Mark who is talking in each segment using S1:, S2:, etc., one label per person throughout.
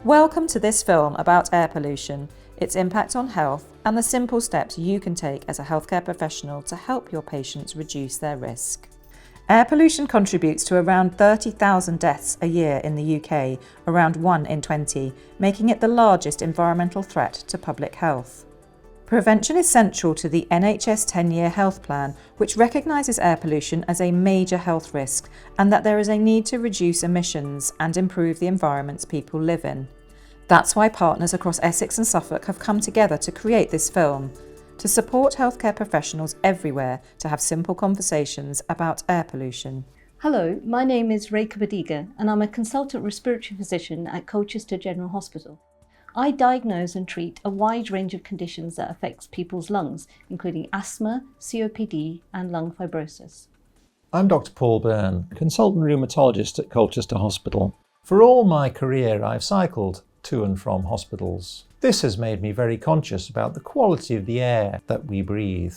S1: Welcome to this film about air pollution, its impact on health, and the simple steps you can take as a healthcare professional to help your patients reduce their risk. Air pollution contributes to around 30,000 deaths a year in the UK, around 1 in 20, making it the largest environmental threat to public health. Prevention is central to the NHS 10-year health plan, which recognises air pollution as a major health risk and that there is a need to reduce emissions and improve the environments people live in. That's why partners across Essex and Suffolk have come together to create this film, to support healthcare professionals everywhere to have simple conversations about air pollution.
S2: Hello, my name is Rekha Badiga and I'm a consultant respiratory physician at Colchester General Hospital. I diagnose and treat a wide range of conditions that affects people's lungs, including asthma, COPD and lung fibrosis.
S3: I'm Dr. Paul Byrne, consultant rheumatologist at Colchester Hospital. For all my career, I've cycled to and from hospitals. This has made me very conscious about the quality of the air that we breathe.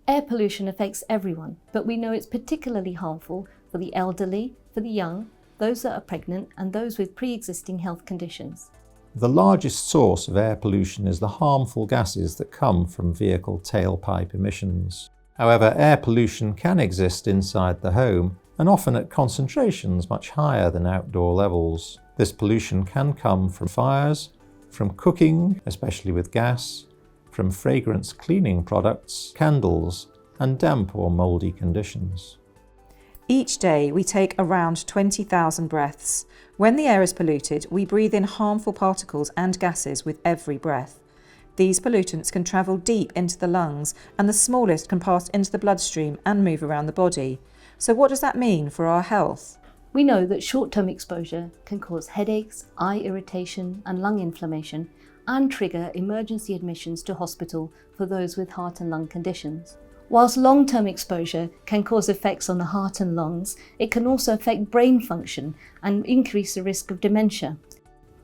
S2: Air pollution affects everyone, but we know it's particularly harmful for the elderly, for the young, those that are pregnant and those with pre-existing health conditions.
S3: The largest source of air pollution is the harmful gases that come from vehicle tailpipe emissions. However, air pollution can exist inside the home and often at concentrations much higher than outdoor levels. This pollution can come from fires, from cooking, especially with gas, from fragrance cleaning products, candles, and damp or mouldy conditions.
S1: Each day we take around 20,000 breaths. When the air is polluted, we breathe in harmful particles and gases with every breath. These pollutants can travel deep into the lungs, and the smallest can pass into the bloodstream and move around the body. So what does that mean for our health?
S2: We know that short-term exposure can cause headaches, eye irritation and lung inflammation and trigger emergency admissions to hospital for those with heart and lung conditions. Whilst long-term exposure can cause effects on the heart and lungs, it can also affect brain function and increase the risk of dementia.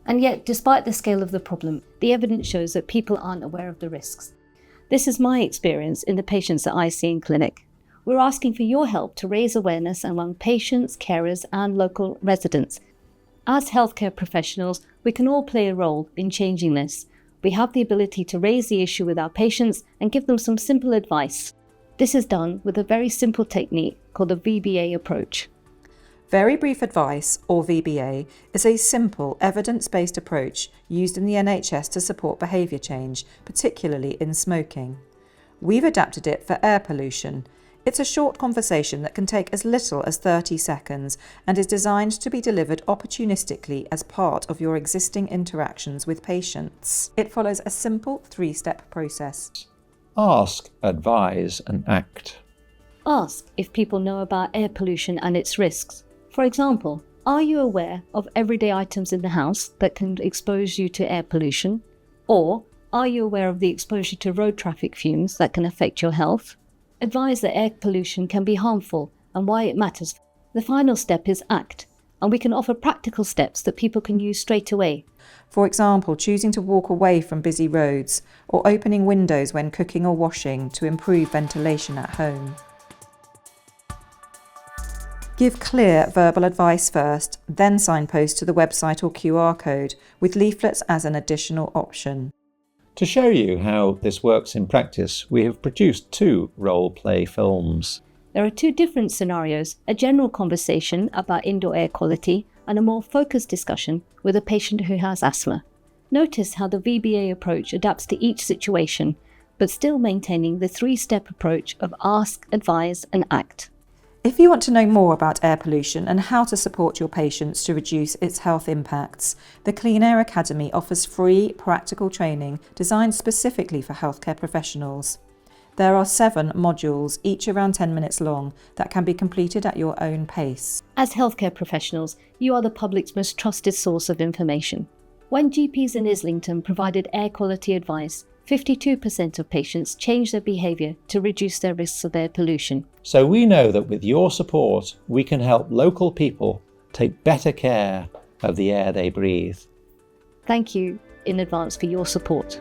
S2: And yet, despite the scale of the problem, the evidence shows that people aren't aware of the risks. This is my experience in the patients that I see in clinic. We're asking for your help to raise awareness among patients, carers and local residents. As healthcare professionals, we can all play a role in changing this. We have the ability to raise the issue with our patients and give them some simple advice. This is done with a very simple technique called the VBA approach.
S1: Very Brief Advice, or VBA, is a simple, evidence-based approach used in the NHS to support behaviour change, particularly in smoking. We've adapted it for air pollution. It's a short conversation that can take as little as 30 seconds and is designed to be delivered opportunistically as part of your existing interactions with patients. It follows a simple 3-step process.
S3: Ask, advise, and act.
S2: Ask if people know about air pollution and its risks. For example, are you aware of everyday items in the house that can expose you to air pollution? Or are you aware of the exposure to road traffic fumes that can affect your health? Advise that air pollution can be harmful and why it matters. The final step is act, and we can offer practical steps that people can use straight away.
S1: For example, choosing to walk away from busy roads or opening windows when cooking or washing to improve ventilation at home. Give clear verbal advice first, then signpost to the website or QR code, with leaflets as an additional option.
S3: To show you how this works in practice, we have produced 2 role-play films.
S2: There are 2 different scenarios, a general conversation about indoor air quality and a more focused discussion with a patient who has asthma. Notice how the VBA approach adapts to each situation, but still maintaining the 3-step approach of ask, advise and act.
S1: If you want to know more about air pollution and how to support your patients to reduce its health impacts, the Clean Air Academy offers free, practical training designed specifically for healthcare professionals. There are 7 modules, each around 10 minutes long, that can be completed at your own pace.
S2: As healthcare professionals, you are the public's most trusted source of information. When GPs in Islington provided air quality advice, 52% of patients changed their behaviour to reduce their risks of air pollution.
S3: So we know that with your support, we can help local people take better care of the air they breathe.
S2: Thank you. in advance for your support.